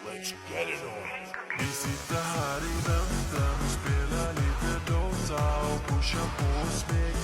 Let's get it on. Vi sitter här i väntan och spelar lite Dota och pushar på och smeker